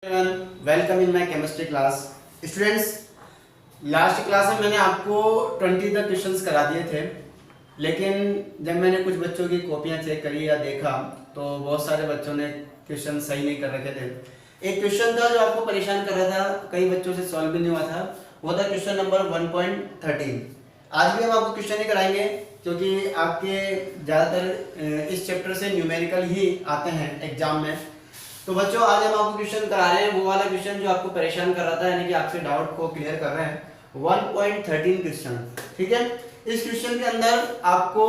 Welcome in my chemistry class. Students, last class में मैंने आपको 20 तक क्वेश्चंस करा दिए थे, लेकिन जब मैंने कुछ बच्चों की कॉपियां चेक करी या देखा तो बहुत सारे बच्चों ने क्वेश्चन सही नहीं कर रखे थे। एक क्वेश्चन था जो आपको परेशान कर रहा था, कई बच्चों से सॉल्व भी नहीं हुआ था, वो था क्वेश्चन नंबर 1.13। आज भी हम आपको क्वेश्चन ही कराएंगे क्योंकि आपके ज़्यादातर इस चैप्टर से न्यूमेरिकल ही आते हैं एग्जाम में। तो बच्चों, आज हम आपको क्वेश्चन करा रहे हैं वो वाला क्वेश्चन जो आपको परेशान कर रहा था, यानी कि आपके डाउट को क्लियर कर रहे हैं। 1.13 क्वेश्चन, ठीक है। इस क्वेश्चन के अंदर आपको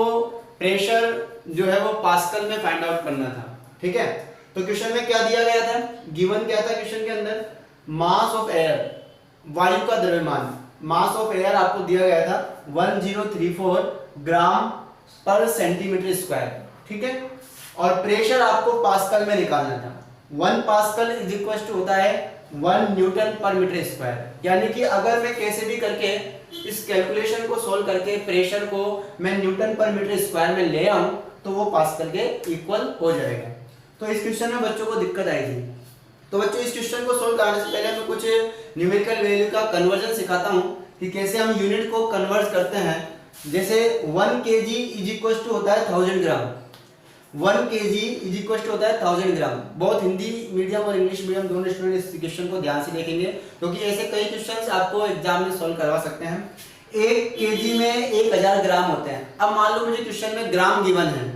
प्रेशर जो है वो पास्कल में फाइंड आउट करना था, ठीक है। तो क्वेश्चन में क्या दिया गया था, गिवन क्या था क्वेश्चन के अंदर, मास ऑफ एयर, वायु का द्रव्यमान, मास ऑफ एयर आपको दिया गया था 1034 ग्राम पर सेंटीमीटर स्क्वायर, ठीक है। और प्रेशर आपको पास्कल में निकालना था। 1 पास्कल इज इक्वल टू होता है 1 न्यूटन पर मीटर स्क्वायर, यानी कि अगर मैं कैसे भी करके इस कैलकुलेशन को सोल्व करके प्रेशर को मैं न्यूटन पर मीटर स्क्वायर में ले आऊं तो वो पास्कल के इक्वल हो जाएगा। तो इस क्वेश्चन में बच्चों को दिक्कत आएगी। तो बच्चों, इस क्वेश्चन को सोल्व करने से पहले मैं कुछ न्यूमेरिकल वैल्यू का कन्वर्जन सिखाता हूं कि कैसे हम यूनिट को कन्वर्ट करते हैं। जैसे 1 kg इज इक्वल टू होता है 1000 ग्राम। 1 kg इज इक्वल टू होता है 1000 ग्राम। बहुत हिंदी मीडियम और इंग्लिश मीडियम दोनों स्टूडेंट इस क्वेश्चन को ध्यान से देखेंगे क्योंकि ऐसे कई क्वेश्चंस आपको एग्जाम में सॉल्व करवा सकते हैं। 1 kg में 1000 ग्राम होते हैं। अब मान लो मुझे क्वेश्चन में ग्राम गिवन है,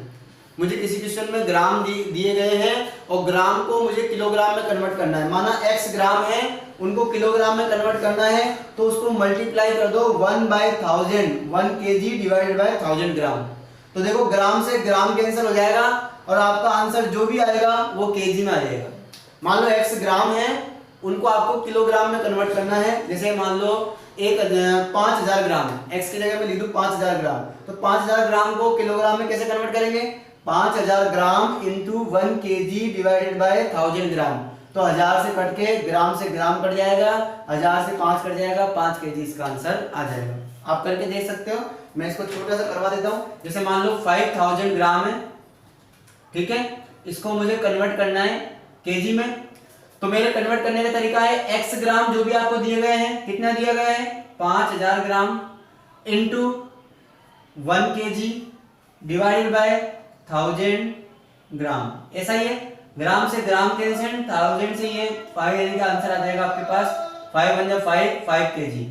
मुझे किसी क्वेश्चन में ग्राम दिए गए हैं और ग्राम को मुझे किलोग्राम में कन्वर्ट करना है। माना x ग्राम है, उनको किलोग्राम में कन्वर्ट करना है तो उसको मल्टीप्लाई कर दो 1/1000, 1 kg डिवाइडेड बाय 1000 ग्राम। तो देखो, ग्राम से ग्राम कैंसिल हो जाएगा और आपका आंसर जो भी आएगा वो केजी में आ जाएगा। मान लो x ग्राम है, उनको आपको किलोग्राम में कन्वर्ट करना है। जैसे मान लो 5000 ग्राम है, x की जगह में लिख दूं 5000 ग्राम, तो 5000 ग्राम को किलोग्राम में कैसे कन्वर्ट करेंगे, 5000 gram into 1 kg divided by 1000 ग्राम। तो 1000 से कट के ग्राम से ग्राम कट जाएगा, 1000 से 5 कट जाएगा, 5 kg इसका आंसर आ जाएगा। आप करके देख सकते हो। मैं इसको छोटा सा करवा देता हूं। जैसे मान लो 5000 ग्राम है, ठीक है, इसको मुझे कन्वर्ट करना है केजी में। तो मेरे कन्वर्ट करने का तरीका है x ग्राम जो भी आपको दिए गए हैं, कितना दिया गया है 5000 gram into 1 kg divided by 1000 ग्राम। ऐसा ही है, ग्राम से ग्राम कैंसिल, 1000 से ये 5 यानी कि आंसर आ जाएगा आपके पास 5 × 5 kg।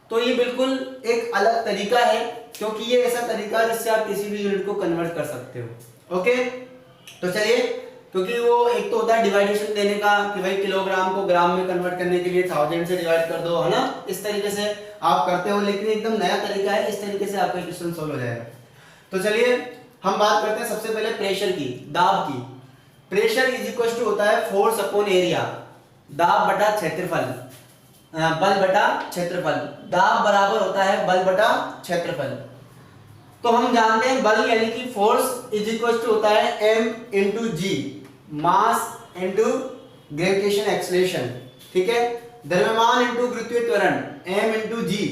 तो ये बिल्कुल एक अलग तरीका है क्योंकि ये ऐसा तरीका है जिससे आप किसी भी यूनिट को कन्वर्ट कर सकते हो। ओके, तो चलिए, क्योंकि वो एक तो होता है डिवाइडेशन देने का कि भाई किलोग्राम को ग्राम में कन्वर्ट करने के लिए 1000 से डिवाइड कर दो, है ना, इस तरीके से आप करते हो, लेकिन एकदम नया तरीका है, इस तरीके से आपका क्वेश्चन सोल्व हो जाएगा। तो चलिए हम बात करते हैं सबसे पहले प्रेशर की, दाब की। प्रेशर इज इक्वल टू होता है फोर्स अपॉन एरिया, दाब बटा क्षेत्रफल, बल बटा क्षेत्रफल। दाब बराबर होता है बल बटा क्षेत्रफल। तो हम जानते हैं बल यानी कि फोर्स इज इक्वल टू होता है m इंटू जी, मास इंटू ग्रेविटेशन एक्सेलरेशन, ठीक है। द्रव्यमान इंटू गुरुत्वीय त्वरण m इंटू जी।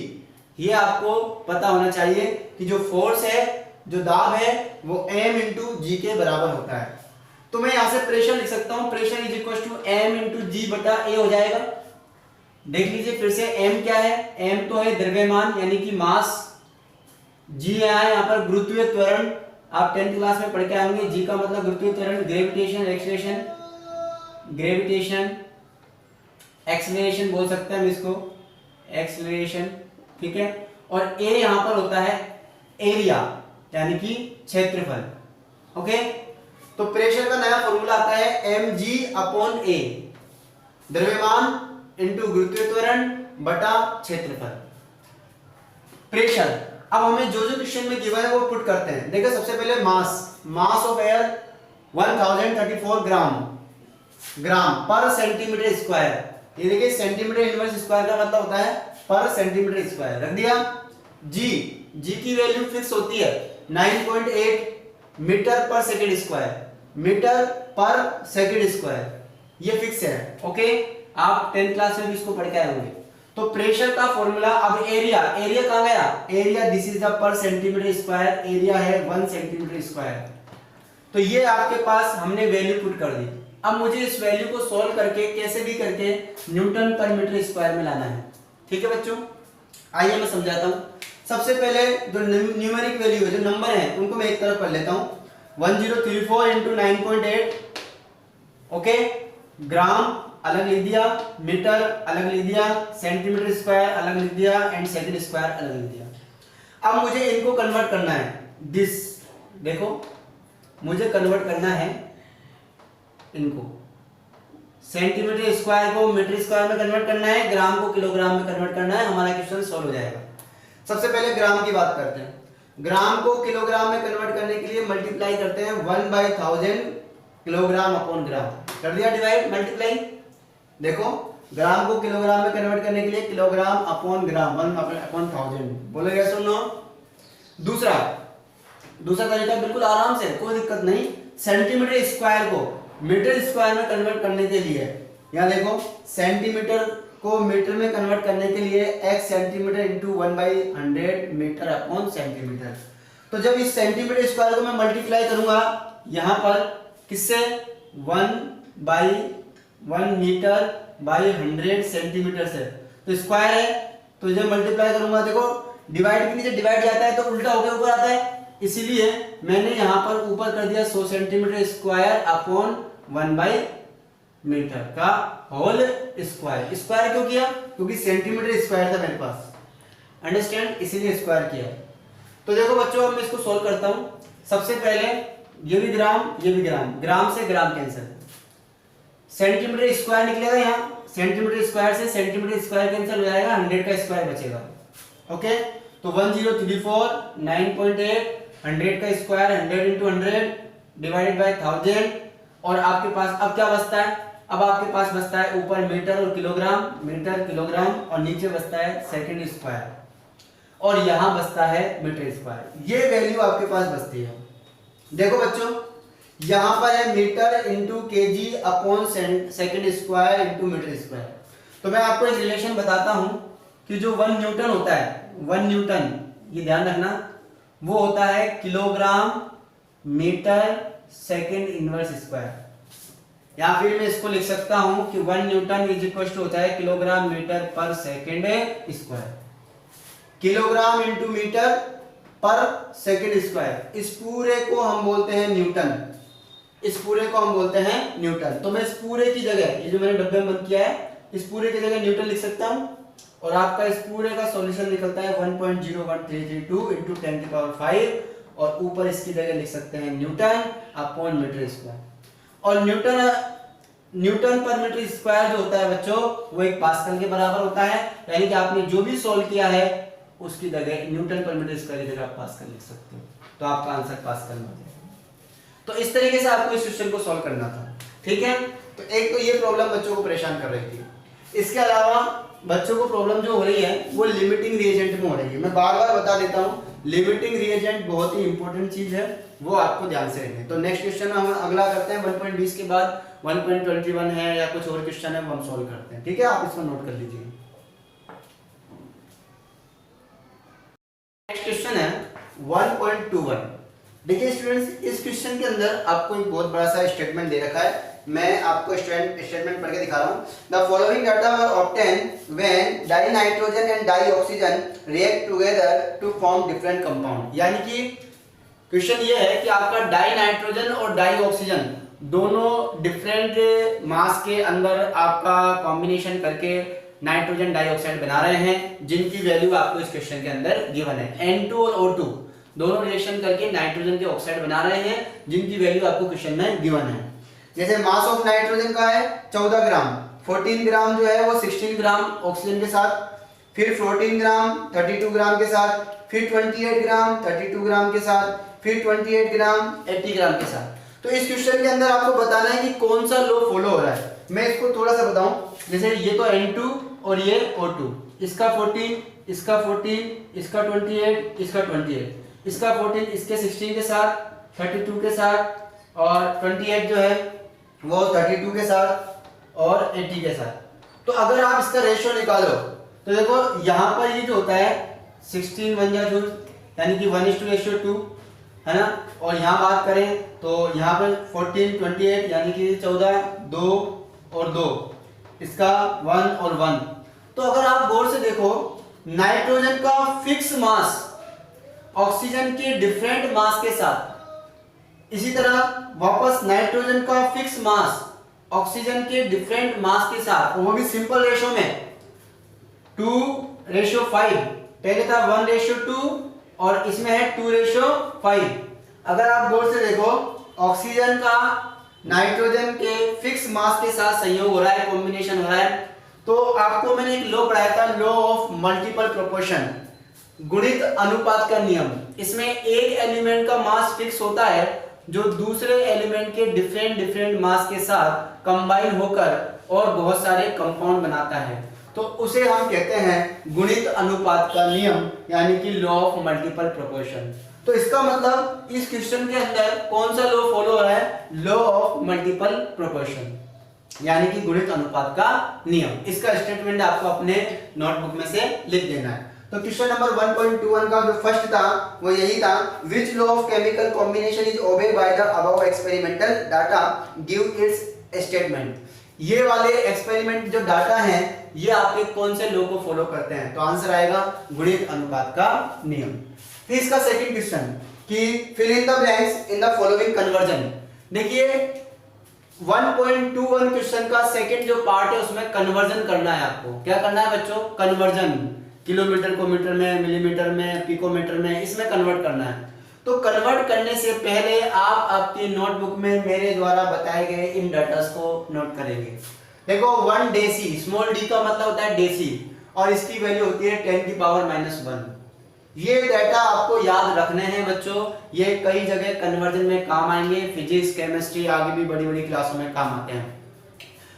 ये आपको पता होना चाहिए कि जो फोर्स है, जो दाब है, वो m इंटू जी के बराबर होता है। तो मैं यहां से प्रेशर लिख सकता हूं, pressure is equal to m into g बटा a हो जाएगा। देख लीजिए फिर से m क्या है, m तो है द्रव्यमान यानी कि मास, g है यहाँ पर गुरुत्वीय त्वरण, आप 10th क्लास में पढ़ के आएंगे। g का मतलब गुरुत्वीय त्वरण, ग्रेविटेशन एक्सेलरेशन, ग्रेविटेशन एक्सेलरेशन बोल सकते हैं हम इसको, एक्सेलरेशन, ठीक है। और a यहाँ पर होता है एरिया यानी कि क्षेत्रफल। ओके, तो प्रेशर का नया फॉर्मूला आता है mg/a, द्रव्यमान इंटू गुरुत्वीय त्वरण बटा क्षेत्रफल। प्रेशर, अब हमें जो जो क्वेश्चन में गिवन है वो पुट करते हैं। देखो, सबसे पहले मास ऑफ एयर 1034 ग्राम पर सेंटीमीटर स्क्वायर। ये देखिए, सेंटीमीटर इनवर्स स्क्वायर का मतलब होता है पर सेंटीमीटर स्क्वायर। रख दिया। जी की वैल्यू फिक्स होती है 9.8 metre per second square, metre per second square, ये फिक्स है। ओके, आप 10th क्लास में भी इसको पढ़ के आए होंगे। तो प्रेशर का फॉर्मूला, अब एरिया कहां गया, एरिया दिस इज द पर सेंटीमीटर स्क्वायर, एरिया है 1 सेंटीमीटर स्क्वायर। तो ये आपके पास हमने वैल्यू पुट कर दी। अब मुझे इस वैल्यू को सोल्व करके कैसे भी करके न्यूटन पर मीटर स्क्वायर में लाना है। ठीक है बच्चों, आइए मैं समझाता हूँ। सबसे पहले जो न्यूमेरिक वैल्यू है, जो नंबर है, उनको मैं एक तरफ कर लेता हूँ। 1034 इंटू 9.8, ओके, ग्राम अलग लिख दिया, मीटर अलग लिख दिया, सेंटीमीटर स्क्वायर अलग लिख दिया एंड सेकंड स्क्वायर अलग लिख दिया। अब मुझे इनको कन्वर्ट करना है। दिस देखो, मुझे कन्वर्ट करना है इनको, सेंटीमीटर स्क्वायर को मीटर स्क्वायर में कन्वर्ट करना है, ग्राम को किलोग्राम में कन्वर्ट करना है, हमारा क्वेश्चन सॉल्व हो जाएगा। सबसे पहले ग्राम की बात करते हैं। ग्राम को किलोग्राम में कन्वर्ट करने के लिए मल्टीप्लाई करते हैं 1/1000 किलोग्राम अपॉन ग्राम। कर दिया डिवाइड, मल्टीप्लाई। देखो, ग्राम को किलोग्राम में कन्वर्ट करने के लिए किलोग्राम अपॉन ग्राम, 1/1000। बोले यस और नो? दूसरा तरीका बिल्कुल आराम से, कोई दिक्कत नहीं। सेंटीमीटर स्क्वायर को मीटर स्क्वायर में कन्वर्ट करने के लिए, यहाँ देखो, सेंटीमीटर को मीटर में कन्वर्ट करने के लिए x centimetre into 1/100 metre upon centimetre. तो जब इस सेंटीमीटर स्क्वायर को मैं मल्टीप्लाई करूंगा यहाँ पर किससे, 1/1 मीटर बाई 100 सेंटीमीटर से, तो स्क्वायर है, तो जब मल्टीप्लाई करूंगा, देखो डिवाइड के नीचे डिवाइड जाता है तो उल्टा होकर ऊपर आता है, इसीलिए मैंने यहाँ पर ऊपर कर दिया 100 सेंटीमीटर स्क्वायर अपॉन 1/मीटर का होल स्क्वायर। स्क्वायर क्यों किया? क्योंकि सेंटीमीटर स्क्वायर था मेरे पास, अंडरस्टैंड, इसीलिए स्क्वायर किया। तो देखो बच्चों, अब मैं इसको सॉल्व करता हूं। सबसे पहले ये भी ग्राम, ये भी ग्राम, ग्राम से ग्राम कैंसिल, सेंटीमीटर स्क्वायर निकलेगा, यहाँ सेंटीमीटर स्क्वायर से सेंटीमीटर स्क्वायर कैंसिल हो जाएगा, 100 का स्क्वायर बचेगा। ओके, तो 1034 9.8, 100 का स्क्वायर 100 इंटू 100 डिवाइडेड बाय 1000, और आपके पास अब क्या बचता है? अब आपके पास बचता है ऊपर मीटर और किलोग्राम, मीटर किलोग्राम, और नीचे बचता है सेकंड स्क्वायर, और यहां बचता है मीटर स्क्वायर। ये वैल्यू आपके पास बचती है। देखो बच्चों, यहां पर है metre into KG upon second square into metre square. तो मैं आपको एक रिलेशन बताता हूं कि जो 1 न्यूटन होता है, 1 न्यूटन, ये ध्यान रखना, वो होता है kilogram metre second inverse square, या फिर मैं इसको लिख सकता हूं कि 1 न्यूटन इज इक्वल टू होता है kilogram metre per second square. Kilogram into metre per second square, इस पूरे को हम बोलते हैं न्यूटन, इस पूरे को हम बोलते हैं न्यूटन। तो मैं इस पूरे की जगह, ये जो मैंने डब्बे में बंद किया है, इस पूरे की जगह न्यूटन लिख सकता हूं, और आपका इस पूरे का सॉल्यूशन निकलता है 1.01332 इंटू 10⁵, और ऊपर इसकी जगह लिख सकते हैं न्यूटन अपॉन मीटर स्क्वायर। और न्यूटन पर मीटर स्क्वायर जो होता है बच्चों, वो 1 पास्कल के बराबर होता है, यानी कि आपने जो भी सॉल्व किया है उसकी जगह न्यूटन पर मीटर स्क्वायर की जगह आप पास्कल लिख सकते हो, तो आपका आंसर पास्कल में हो जाएगा। तो इस तरीके से आपको इस क्वेश्चन को सॉल्व करना था। ठीक है, तो एक तो ये प्रॉब्लम बच्चों को परेशान कर रही थी। इसके अलावा बच्चों को प्रॉब्लम जो हो रही है वो लिमिटिंग रिएजेंट में हो रही है। मैं बार बार बता देता हूँ, लिमिटिंग रिएजेंट बहुत ही इंपॉर्टेंट चीज है, वो आपको ध्यान से रखना है। तो नेक्स्ट क्वेश्चन हम अगला करते हैं 1.20 के बाद 1.21 है या कुछ और क्वेश्चन है, वो हम सॉल्व करते हैं। ठीक है, आप इसको नोट कर लीजिए। नेक्स्ट क्वेश्चन है 1.21। देखिए स्टूडेंट्स, इस क्वेश्चन के अंदर आपको एक बहुत बड़ा सा स्टेटमेंट दे रखा है। मैं आपको स्टेटमेंट पढ़ के दिखा रहा हूँ। The following data were obtain when dinitrogen and dioxygen react together to form different compound. यानी कि क्वेश्चन ये है कि आपका डाई नाइट्रोजन और डाई ऑक्सीजन दोनों डिफरेंट मास के अंदर आपका कॉम्बिनेशन करके नाइट्रोजन डाइऑक्साइड बना रहे हैं, जिनकी वैल्यू आपको इस क्वेश्चन के अंदर गिवन है। N2 और O2 दोनों रिएक्शन करके नाइट्रोजन के ऑक्साइड बना रहे हैं, जिनकी वैल्यू आपको क्वेश्चन में गिवन है। जैसे मास ऑफ नाइट्रोजन का है 14 ग्राम, 14 ग्राम जो है वो 16 ग्राम ऑक्सीजन के साथ, फिर 14 ग्राम 32 ग्राम के साथ, फिर 28 ग्राम 32 ग्राम के साथ, फिर 28 ग्राम 80 ग्राम के साथ। तो इस क्वेश्चन के अंदर आपको बताना है कि कौन सा लो फॉलो हो रहा है। मैं इसको थोड़ा सा बताऊं, जैसे ये तो N2 और ये O2, इसका 14, इसका 14, इसका 28, इसका 28, इसका 14 इसके 16 के साथ, 32 के साथ, और 28 जो है वो 32 के साथ और 80 के साथ। तो अगर आप इसका रेशियो निकालो तो देखो यहाँ पर ये जो होता है 16 1 जा 2, यानी कि 1:2, है ना। और यहाँ बात करें तो यहाँ पर 14 28 यानी कि 14 2 और 2, इसका 1 और 1। तो अगर आप गौर से देखो, नाइट्रोजन का फिक्स मास ऑक्सीजन के डिफरेंट मास के साथ, इसी तरह वापस नाइट्रोजन का फिक्स मास ऑक्सीजन के डिफरेंट मास के साथ, वो भी सिंपल रेशो में 2:5। पहले था 1:2 और इसमें है 2:5। अगर आप गौर से देखो, ऑक्सीजन का नाइट्रोजन के फिक्स मास के साथ संयोग हो रहा है, कॉम्बिनेशन हो रहा है, तो आपको मैंने एक लॉ पढ़ाया था, लॉ ऑफ मल्टीपल प्रोपोर्शन, गुणित अनुपात का नियम। इसमें एक एलिमेंट का मास फिक्स होता है जो दूसरे एलिमेंट के डिफरेंट मास के साथ कंबाइन होकर और बहुत सारे कंपाउंड बनाता है, तो उसे हम कहते हैं गुणित अनुपात का नियम, यानी कि लॉ ऑफ मल्टीपल प्रोपोर्शन। तो इसका मतलब इस क्वेश्चन के अंदर कौन सा लॉ फॉलो हो रहा है, लॉ ऑफ मल्टीपल प्रोपोर्शन, यानी कि गुणित अनुपात का नियम। इसका स्टेटमेंट आपको अपने नोटबुक में से लिख देना है। तो क्वेश्चन नंबर 1.21 का जो फर्स्ट था वो यही था, which law of chemical combination is obeyed by the above experimental data, give its statement. ये वाले एक्सपेरिमेंट जो डाटा हैं ये आपके कौन से लॉ को फॉलो करते हैं, तो आंसर आएगा गुणित अनुपात का नियम। फिर इसका सेकंड क्वेश्चन कि fill in the blanks in the following conversion. देखिए 1.21 क्वेश्चन का सेकंड जो पार्ट है उसमें कन्वर्जन करना है आपको। क्या करना है बच्चों, कन्वर्जन, किलोमीटर को मीटर में, मिलीमीटर में, पिकोमीटर में, इसमें कन्वर्ट करना है। तो कन्वर्ट करने से पहले आप आपकी नोटबुक में मेरे द्वारा बताए गए इन डाटास को नोट करेंगे। देखो 1 डेसी, स्मॉल डी का मतलब होता है डेसी, और इसकी वैल्यू होती है 10⁻⁻1। ये डाटा आपको याद रखने हैं बच्चों, ये कई जगह कन्वर्जन में काम आएंगे, फिजिक्स, केमिस्ट्री, आगे भी बड़ी बड़ी क्लासों में काम आते हैं।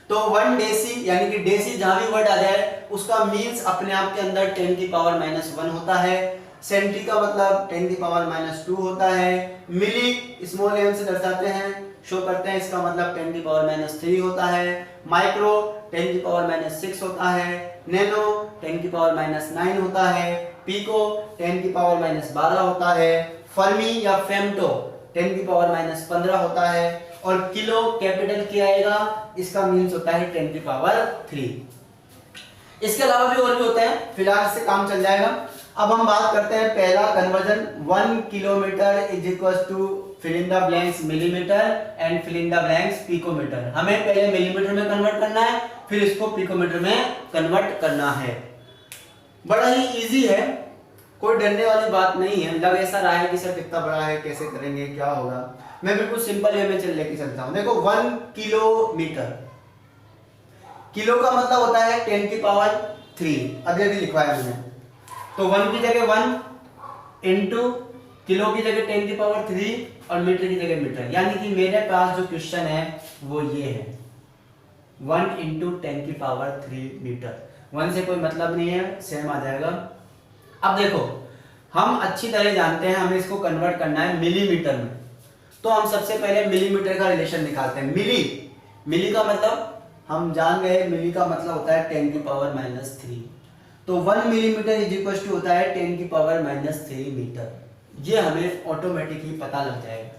तो 1 डेसी यानी कि डेसी जहां भी वर्ड आ जाए उसका मींस अपने आप के अंदर 10⁻⁻1 होता है। सेंटी का मतलब 10⁻⁻2 होता है। मिली स्मॉल एम से दर्शाते हैं, शो करते हैं, इसका मतलब 10⁻3 होता है। माइक्रो 10⁻6 होता है। नैनो 10⁻9 होता है। पिको 10⁻12 होता है। फर्मी या फेम्टो 10⁻15 होता है। और किलो कैपिटल क्या आएगा, इसका मीन्स होता है 10⁻3। इसके अलावा भी और भी होते हैं, फिलहाल इससे काम चल जाएगा। अब हम बात करते हैं पहला conversion, 1 kilometre is equal to fill in the blanks millimetre and fill in the blanks picometre. हमें पहले मिलीमीटर में कन्वर्ट करना है, फिर इसको पिकोमीटर में कन्वर्ट करना है। बड़ा ही इजी है, कोई डरने वाली बात नहीं है। लग ऐसा रहा है कि सर कितना बड़ा है, कैसे करेंगे, क्या होगा, मैं बिल्कुल सिंपल वे में लेके चलता हूं। देखो 1 किलोमीटर, किलो का मतलब होता है 10⁻3, अभी अभी लिखवाया मैंने। तो 1 की जगह 1 इंटू किलो की जगह 10⁻3 और मीटर की जगह मीटर, यानी कि मेरे पास जो क्वेश्चन है वो ये है 1 इंटू 10⁻3 मीटर। 1 से कोई मतलब नहीं है, सेम आ जाएगा। अब देखो हम अच्छी तरह जानते हैं हमें इसको कन्वर्ट करना है मिलीमीटर में, तो हम सबसे पहले मिलीमीटर का रिलेशन निकालते हैं। मिली का मतलब हम जान गए, मिली का मतलब होता है 10⁻3। तो 1 मिलीमीटर इज इक्वल टू होता है 10⁻3 मीटर। ये हमें ऑटोमेटिक ही पता लग जाएगा।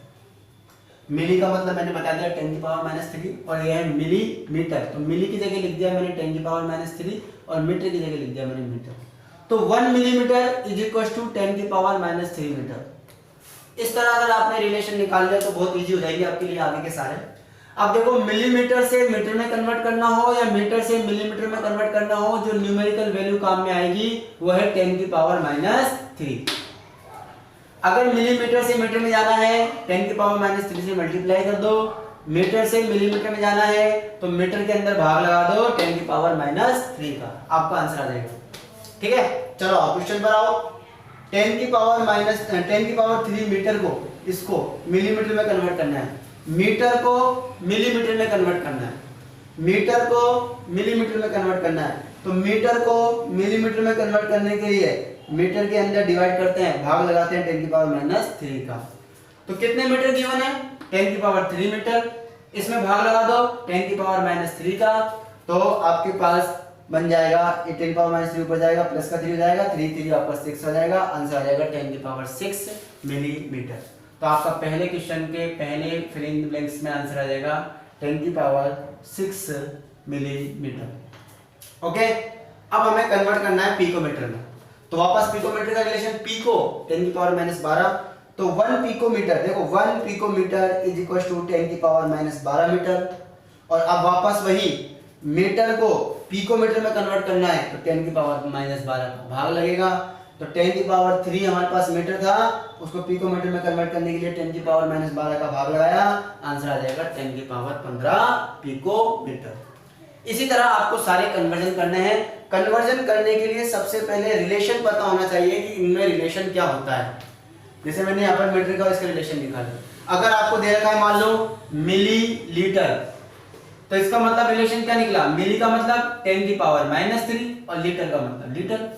मिली का मतलब मैंने बता दिया 10⁻3 और ये है मिलीमीटर, तो मिली की जगह लिख दिया मैंने 10⁻3 और मीटर की जगह लिख दिया मैंने मीटर। तो 1 millimetre is equal to 10⁻3 metre. इस तरह अगर आपने रिलेशन निकाल लिया तो बहुत इजी हो जाएगी आपके लिए आगे के सारे। अब देखो मिलीमीटर से मीटर में कन्वर्ट करना हो या मीटर से मिलीमीटर में कन्वर्ट करना हो, जो न्यूमेरिकल वैल्यू काम में आएगी वो है 10⁻3। अगर मिलीमीटर से मीटर में जाना है 10⁻3 से मल्टीप्लाई कर दो, मीटर से मिलीमीटर में जाना है तो मीटर के अंदर भाग लगा दो 10⁻3 का, आपका आंसर आ जाएगा। ठीक है, चलो आप क्वेश्चन पर आओ। 10⁻3 मीटर को इसको मिलीमीटर में कन्वर्ट करना है, मीटर को मिलीमीटर में कन्वर्ट करना है, मीटर को मिलीमीटर में कन्वर्ट करना है। तो मीटर को मिलीमीटर में कन्वर्ट करने के लिए मीटर के अंदर डिवाइड करते हैं, भाग लगाते हैं 10⁻3 का। तो कितने मीटर गिवन है, 10⁻3 मीटर, इसमें भाग लगा दो 10⁻3 का, तो आपके पास बन जाएगा 10⁻3 ऊपर जाएगा, प्लस का 3 हो जाएगा, 3 3 आपका 6 हो जाएगा, आंसर आ जाएगा 10⁻6 मिलीमीटर। तो आपका पहले क्वेश्चन के पहले फिल इन ब्लैंक्स में आंसर आ जाएगा 10 की पावर 6 मिलीमीटर। ओके, अब हमें कन्वर्ट करना है पिकोमीटर में। तो वापस पिकोमीटर का रिलेशन, पिको 10 की पावर -12, तो 1 पिकोमीटर, देखो 1 पिकोमीटर इज इक्वल टू 10 की पावर -12 मीटर। और अब वापस वही मीटर को पिकोमीटर में कन्वर्ट करना है, तो 10 की पावर -12 का भाग लगेगा। तो 10 की पावर 3 हमारे पास मीटर था, उसको पिकोमीटर में कन्वर्ट करने के लिए 10 की पावर -12 का भाग लगाया, आंसर आ जाएगा 10 की पावर 15 पिकोमीटर। इसी तरह आपको सारे कन्वर्जन करने हैं। कन्वर्जन करने के लिए सबसे पहले रिलेशन पता होना चाहिए कि इनमें रिलेशन क्या होता है। जैसे मैंने यहाँ पर मीटर का इसका रिलेशन निकाला। अगर आपको दे रखा है मान लो मिलीलीटर, तो इसका मतलब रिलेशन क्या निकला, मिली का मतलब 10 की पावर -3 और लीटर का मतलब लीटर,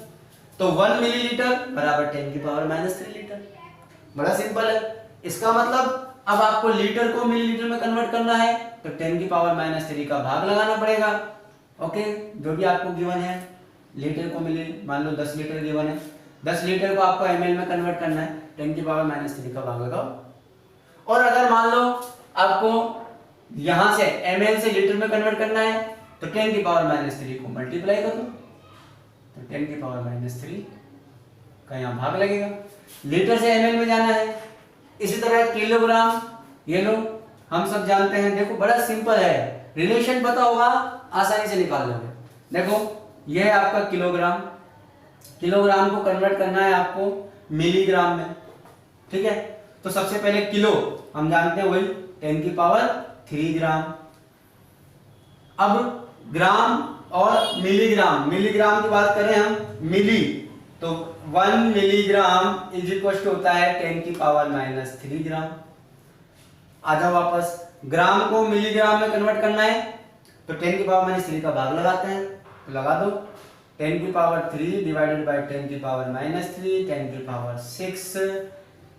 तो 1 मिलीलीटर बराबर 10 की पावर -3 लीटर। बड़ा सिंपल है। इसका मतलब अब आपको लीटर को मिलीलीटर में कन्वर्ट करना है, तो 10 की पावर -3 का भाग लगाना पड़ेगा। ओके, जो भी आपको गिवन है, लीटर को मिली, मान लो 10 लीटर गिवन है, 10 लीटर को आपको ml में कन्वर्ट करना है, 10 की पावर -3 का भाग लगाओ। और अगर मान लो आपको यहां से ml से लीटर में कन्वर्ट करना है, तो 10 की पावर -3 को मल्टीप्लाई कर दो, तो 10 की पावर -3 का यहाँ भाग लगेगा। लीटर से ml में जाना है। इसी तरह किलोग्राम, ये लो, हम सब जानते हैं। देखो बड़ा सिंपल है, रिलेशन पता होगा आसानी से निकाल लोगे। देखो ये है आपका किलोग्राम, किलोग्राम को कन्वर्ट करना है आपको मिलीग्राम में, ठीक है। तो सबसे पहले किलो हम जानते हैं वही 10 की पावर 3 ग्राम। अब ग्राम और मिलीग्राम, मिलीग्राम की बात करें हम, मिली, तो 1 मिलीग्राम इज इक्वल टू होता है 10 की पावर -3 ग्राम। आ जाओ वापस, ग्राम को मिलीग्राम में कन्वर्ट करना है, तो 10 की पावर -3 का भाग लगाते हैं, तो लगा दो 10 की पावर 3 डिवाइडेड बाय 10 की पावर -3, 10 की पावर 6,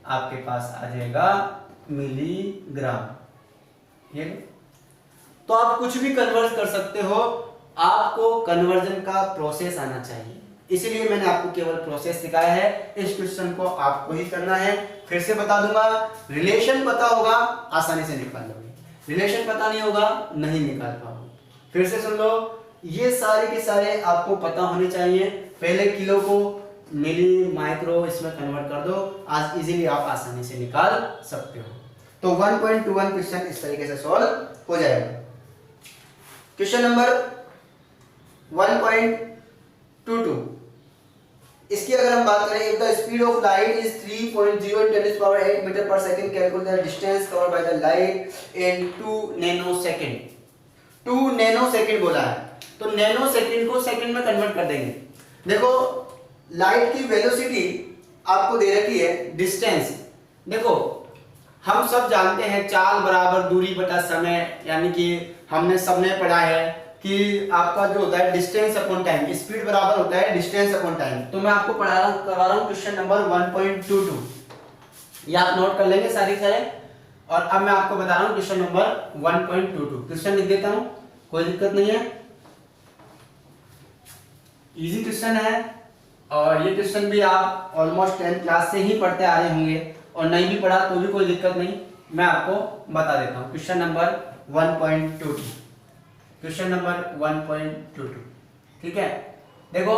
आपके पास आ जाएगा मिलीग्राम। ये तो आप कुछ भी कन्वर्ट कर सकते हो, आपको कन्वर्जन का प्रोसेस आना चाहिए। इसीलिए मैंने आपको केवल प्रोसेस सिखाया है, इस क्वेश्चन को आपको ही करना है। फिर से बता दूंगा, रिलेशन पता होगा आसानी से निकाल लोगे, रिलेशन पता नहीं होगा नहीं निकाल पाओगे। फिर से सुन लो, ये सारे के सारे आपको पता होने चाहिए। पहले किलो को मिली, माइक्रो इसमें कन्वर्ट कर दो, आज इजीली आप आसानी से निकाल सकते हो। तो 1.21 क्वेश्चन इस तरीके से सॉल्व हो जाएगा। क्वेश्चन नंबर 1.22, इसकी अगर हम बात करें, if the speed of light is 3.0 × 10⁸ metre per second, calculate the distance covered by the light in 2 nanosecond. 2 nanosecond बोला है, तो नैनोसेकंड को सेकंड में कन्वर्ट कर देंगे। देखो लाइट की वेलोसिटी आपको दे रखी है, डिस्टेंस देखो हम सब जानते हैं, चाल बराबर दूरी बटा समय, यानी कि हमने सबने पढ़ा है कि आपका जो होता है डिस्टेंस अपॉन टाइम, स्पीड बराबर होता है डिस्टेंस अपॉन टाइम। तो मैं आपको करवा रहा हूँ क्वेश्चन नंबर 1.22, ये आप नोट कर लेंगे सारे सारे। और अब मैं आपको बता रहा हूँ क्वेश्चन नंबर 1.22, क्वेश्चन लिख देता हूँ, कोई दिक्कत नहीं है, इजी क्वेश्चन है। और ये क्वेश्चन भी आप ऑलमोस्ट 10th क्लास से ही पढ़ते आ रहे होंगे, और नहीं भी पढ़ा तो भी कोई दिक्कत नहीं, मैं आपको बता देता हूँ। क्वेश्चन नंबर 1.22, क्वेश्चन नंबर 1.22, ठीक है। देखो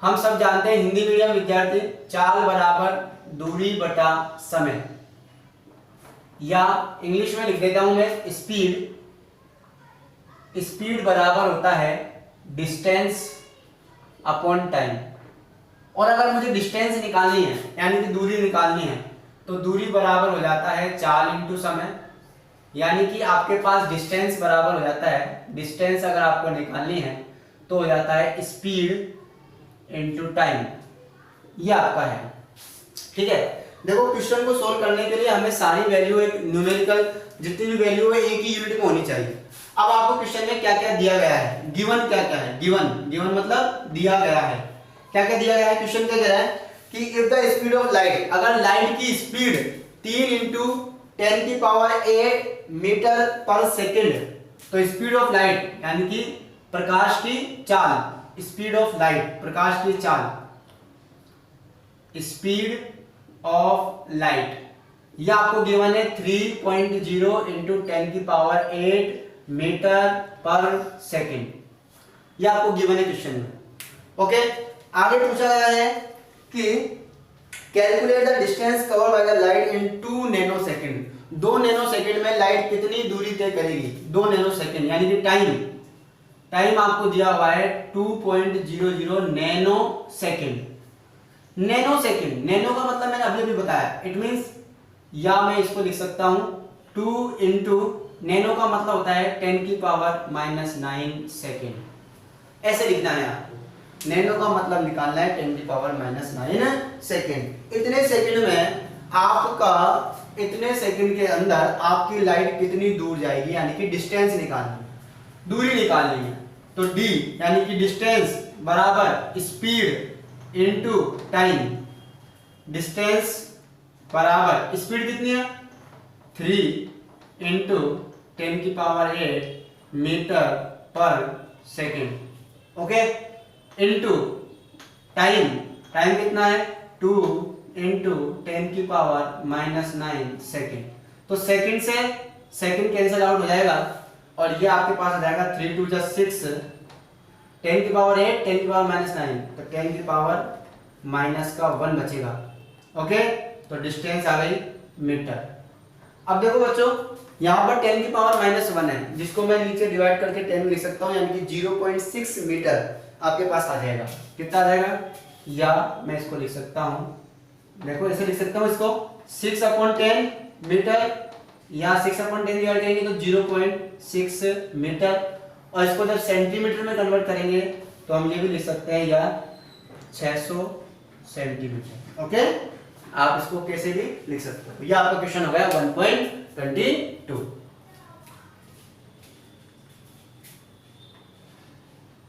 हम सब जानते हैं, हिंदी मीडियम विद्यार्थी, चाल बराबर दूरी बटा समय, या इंग्लिश में लिख देता हूं मैं, स्पीड बराबर होता है डिस्टेंस अपॉन टाइम। और अगर मुझे डिस्टेंस निकालनी है, यानी कि दूरी निकालनी है, तो दूरी बराबर हो जाता है चाल इंटू समय, यानी कि आपके पास डिस्टेंस बराबर हो जाता है, डिस्टेंस अगर आपको निकालनी है तो हो जाता है स्पीड इंटू टाइम, ये आपका है, ठीक है। देखो क्वेश्चन को सोल्व करने के लिए हमें सारी वैल्यू, एक न्यूमेरिकल जितनी भी वैल्यू है एक ही यूनिट में होनी चाहिए। अब आपको क्वेश्चन में क्या क्या दिया गया है, गिवन क्या क्या है, गिवन मतलब दिया गया है, क्या क्या दिया गया है। क्वेश्चन क्या कह रहा है कि if the speed of light, अगर लाइट की स्पीड 3 × 10⁸ मीटर पर सेकेंड, तो स्पीड ऑफ लाइट यानी कि प्रकाश की चाल, स्पीड ऑफ लाइट प्रकाश की चाल, स्पीड ऑफ लाइट ये आपको गिवन है 3.0 इंटू 10 की पावर 8 मीटर पर सेकेंड, ये आपको गिवन है क्वेश्चन में। ओके, आगे पूछा गया है कि calculate the distance cover by the light in 2 nano second. 2 nano second में लाइट कितनी दूरी तय करेगी? 2 नैनो सेकंड यानी कि टाइम आपको दिया हुआ है 2.00 nano second. Nano second, nano का मतलब मैंने अभी भी बताया, इट मींस, या मैं इसको लिख सकता हूं 2 इंटू, नैनो का मतलब होता है 10 की पावर -9 सेकेंड। ऐसे लिखना है आपको, नैनो का मतलब निकालना है 10 की पावर -9 सेकेंड। इतने सेकेंड में आपका, इतने सेकेंड के अंदर आपकी लाइट कितनी दूर जाएगी, यानी कि डिस्टेंस निकालनी, दूरी निकालनी है। तो डी यानी कि डिस्टेंस बराबर स्पीड इनटू टाइम। डिस्टेंस बराबर स्पीड कितनी है? 3 इंटू 10 की पावर 8 मीटर पर सेकेंड। ओके, इनटू टाइम कितना है? 2 इंटू 10 की पावर -9 सेकेंड। तो सेकेंड से सेकेंड कैंसिल आउट हो जाएगा और ये आपके पास आ जाएगा 3 2 6, 10 की पावर 8, 10 की पावर -9, तो 10 की पावर -1 बचेगा। ओके, तो डिस्टेंस आ गई मीटर। अब देखो बच्चों, यहाँ पर 10 की पावर -1 है, जिसको मैं नीचे डिवाइड करके 10 लिख सकता हूँ, यानी कि 0.6 मीटर आपके पास आ जाएगा। कितना आ जाएगा? या मैं इसको लिख सकता हूँ, देखो ऐसे लिख सकता हूँ इसको, 6/10 मीटर, या 6/10 डिवाइड करेंगे तो 0.6 मीटर, और इसको जब सेंटीमीटर में कन्वर्ट करेंगे तो हम ये भी लिख सकते हैं या 600 सेंटीमीटर। ओके, आप इसको कैसे भी लिख सकते हो। ये आपका क्वेश्चन हो गया 1.22।